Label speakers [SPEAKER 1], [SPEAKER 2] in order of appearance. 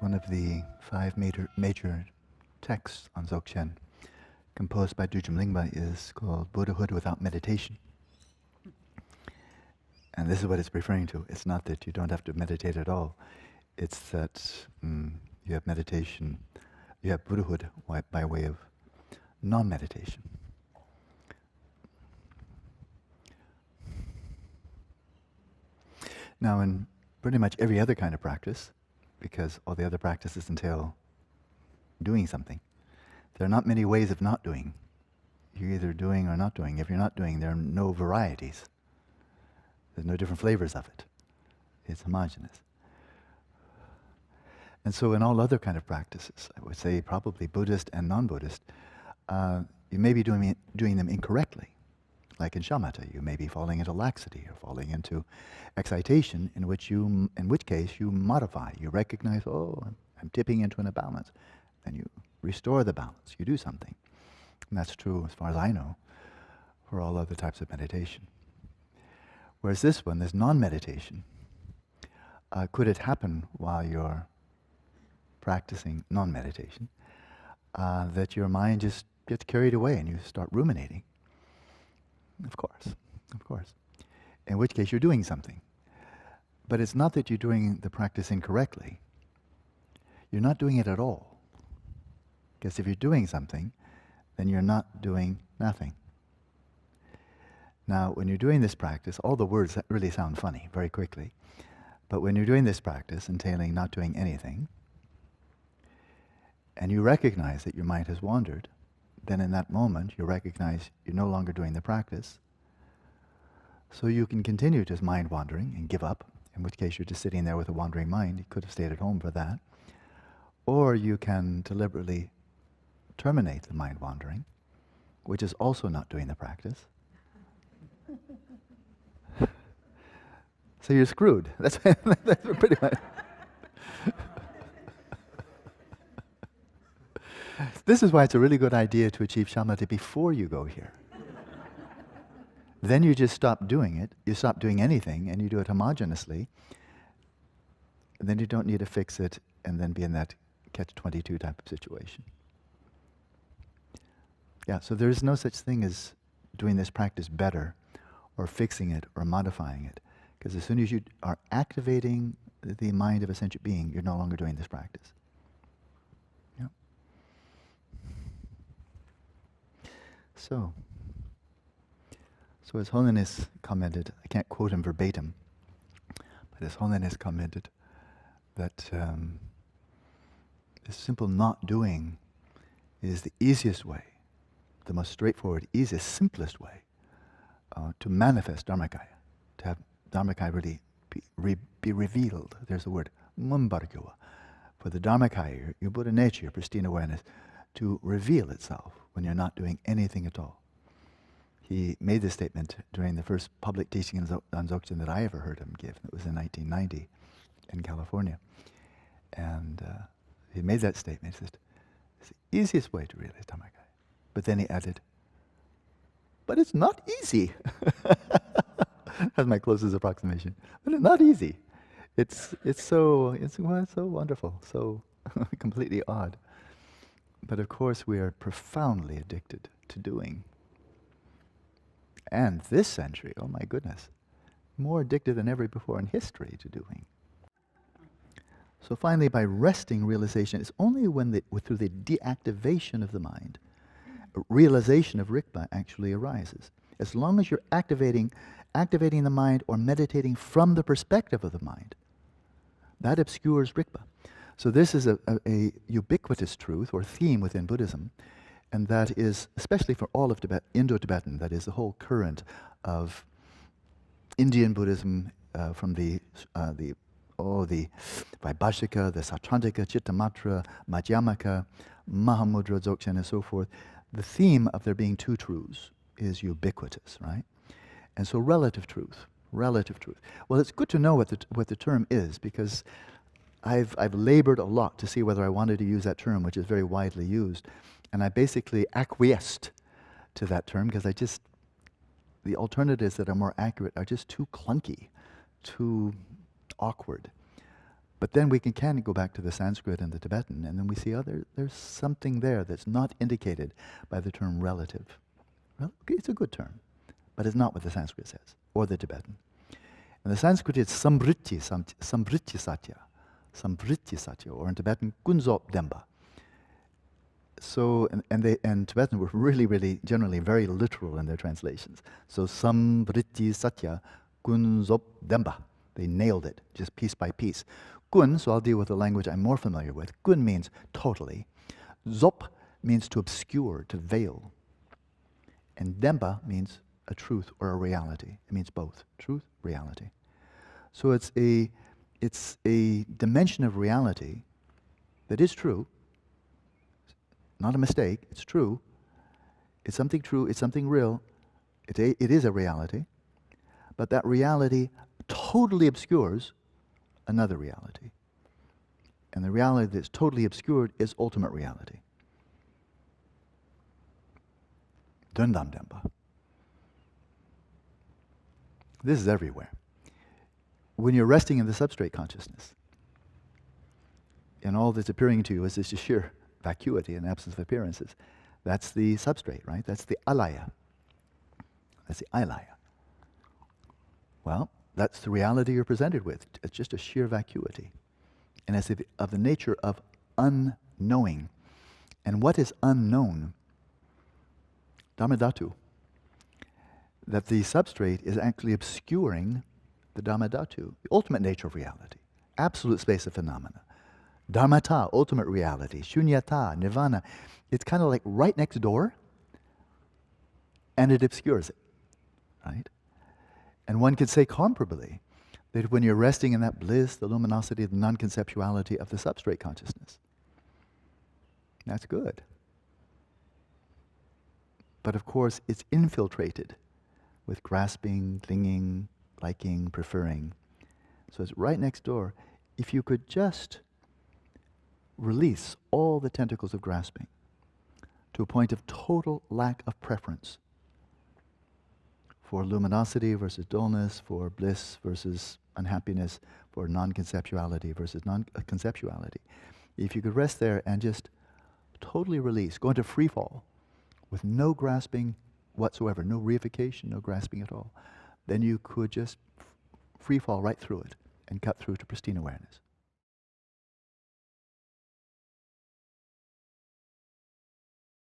[SPEAKER 1] one of the five major texts on Dzogchen, composed by Düdjom Lingpa, is called Buddhahood without meditation. And this is what it's referring to. It's not that you don't have to meditate at all. It's that you have meditation, you have Buddhahood by way of non-meditation. Now, in pretty much every other kind of practice, because all the other practices entail doing something, there are not many ways of not doing. You're either doing or not doing. If you're not doing, there are no varieties. There's no different flavors of it. It's homogeneous. And so in all other kind of practices, I would say probably Buddhist and non-Buddhist, you may be doing them incorrectly. Like in shamatha, you may be falling into laxity or falling into excitation, in which case you modify. You recognize, oh, I'm tipping into an imbalance. Then you restore the balance. You do something. And that's true, as far as I know, for all other types of meditation. Whereas this one, this non-meditation, could it happen while you're practicing non-meditation, that your mind just gets carried away and you start ruminating? Of course. In which case you're doing something. But it's not that you're doing the practice incorrectly. You're not doing it at all. Because if you're doing something, then you're not doing nothing. Now, when you're doing this practice, all the words really sound funny very quickly. But when you're doing this practice, entailing not doing anything, and you recognize that your mind has wandered, then in that moment you recognize you're no longer doing the practice. So you can continue just mind wandering and give up, in which case you're just sitting there with a wandering mind. You could have stayed at home for that. Or you can deliberately terminate the mind wandering, which is also not doing the practice. So you're screwed. That's pretty much. This is why it's a really good idea to achieve shamatha before you go here. Then you just stop doing it, you stop doing anything, and you do it homogeneously. And then you don't need to fix it and then be in that catch-22 type of situation. Yeah, so there is no such thing as doing this practice better or fixing it or modifying it. Because as soon as you are activating the mind of a sentient being, you're no longer doing this practice. Yeah. So His Holiness commented, I can't quote him verbatim, but His Holiness commented that this simple not doing is the easiest way, the most straightforward, easiest, simplest way to manifest Dharmakaya, to have Dharmakaya really be revealed. There's the word, mumbargyua, for the Dharmakaya, your Buddha nature, your pristine awareness, to reveal itself when you're not doing anything at all. He made this statement during the first public teaching on Dzogchen that I ever heard him give. It was in 1990 in California. And he made that statement. He said, it's the easiest way to realize Dharmakaya. But then he added, but it's not easy. That's my closest approximation. But it's not easy. It's so wonderful, so completely odd. But of course we are profoundly addicted to doing. And this century, oh my goodness, more addicted than ever before in history to doing. So finally, by resting realization, it's only through the deactivation of the mind, realization of Rigpa actually arises. As long as you're activating the mind or meditating from the perspective of the mind, that obscures Rigpa. So this is a ubiquitous truth or theme within Buddhism, and that is, especially for all of Indo-Tibetan, that is the whole current of Indian Buddhism from the Vaibhashika, the Sautrantika, Chittamatra, Madhyamaka, Mahamudra, Dzogchen, and so forth. The theme of there being two truths is ubiquitous, right? And so relative truth. Well, it's good to know what the term is, because I've labored a lot to see whether I wanted to use that term, which is very widely used, and I basically acquiesced to that term because the alternatives that are more accurate are just too clunky, too awkward. But then we can go back to the Sanskrit and the Tibetan, and then we see, there's something there that's not indicated by the term relative. Well, okay, it's a good term, but it's not what the Sanskrit says, or the Tibetan. In the Sanskrit, it's samvriti satya, or in Tibetan, kunzop demba. So, and Tibetan were really, generally very literal in their translations. So, samvriti satya, kunzop demba. They nailed it, just piece by piece. Kun, so I'll deal with the language I'm more familiar with. Kun means totally. Zop means to obscure, to veil. And demba means a truth or a reality. It means both, truth, reality. So it's a dimension of reality that is true, not a mistake, it's true. It's something true, it's something real. It is a reality, but that reality totally obscures another reality. And the reality that's totally obscured is ultimate reality. Dundam Demba. This is everywhere. When you're resting in the substrate consciousness, and all that's appearing to you is this sheer vacuity and absence of appearances, that's the substrate, right? That's the alaya. That's the alaya. Well, that's the reality you're presented with. It's just a sheer vacuity. And it's of the nature of unknowing. And what is unknown? Dharmadhatu. That the substrate is actually obscuring the Dharmadhatu, the ultimate nature of reality, absolute space of phenomena. Dharmata, ultimate reality. Shunyata, nirvana. It's kind of like right next door, and it obscures it, right? And one could say comparably that when you're resting in that bliss, the luminosity, the non-conceptuality of the substrate consciousness, that's good. But of course, it's infiltrated with grasping, clinging, liking, preferring. So it's right next door. If you could just release all the tentacles of grasping to a point of total lack of preference for luminosity versus dullness, for bliss versus unhappiness, for non-conceptuality versus non-conceptuality. If you could rest there and just totally release, go into free fall with no grasping whatsoever, no reification, no grasping at all, then you could just free fall right through it and cut through to pristine awareness.